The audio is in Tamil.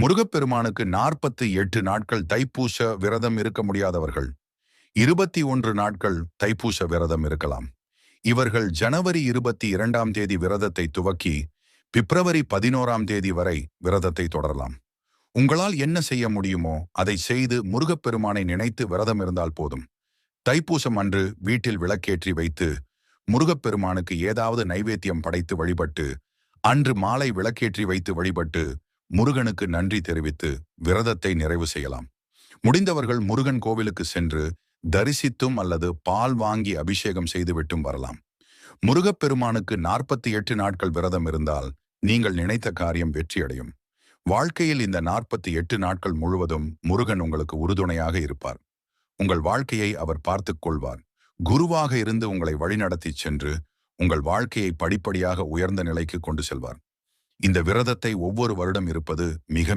முருகப்பெருமானுக்கு 48 நாட்கள் தைப்பூச விரதம் இருக்க முடியாதவர்கள் 21 நாட்கள் தைப்பூச விரதம் இருக்கலாம். இவர்கள் ஜனவரி 22ஆம் தேதி விரதத்தை துவக்கி பிப்ரவரி 11ஆம் தேதி வரை விரதத்தை தொடரலாம். உங்களால் என்ன செய்ய முடியுமோ அதை செய்து முருகப்பெருமானை நினைத்து விரதம் இருந்தால் போதும். தைப்பூசம் அன்று வீட்டில் விளக்கேற்றி வைத்து முருகப்பெருமானுக்கு ஏதாவது நைவேத்தியம் படைத்து வழிபட்டு, அன்று மாலை விளக்கேற்றி வைத்து வழிபட்டு முருகனுக்கு நன்றி தெரிவித்து விரதத்தை நிறைவு செய்யலாம். முடிந்தவர்கள் முருகன் கோவிலுக்கு சென்று தரிசித்தும் அல்லது பால் வாங்கி அபிஷேகம் செய்துவிட்டும் வரலாம். முருகப்பெருமானுக்கு 48 நாட்கள் விரதம் இருந்தால் நீங்கள் நினைத்த காரியம் வெற்றியடையும். வாழ்க்கையில் இந்த 48 நாட்கள் முழுவதும் முருகன் உங்களுக்கு உறுதுணையாக இருப்பார். உங்கள் வாழ்க்கையை அவர் பார்த்துக் கொள்வார். குருவாக இருந்து உங்களை வழிநடத்தி சென்று உங்கள் வாழ்க்கையை படிப்படியாக உயர்ந்த நிலைக்கு கொண்டு செல்வார். இந்த விரதத்தை ஒவ்வொரு வருடம் இருப்பது மிக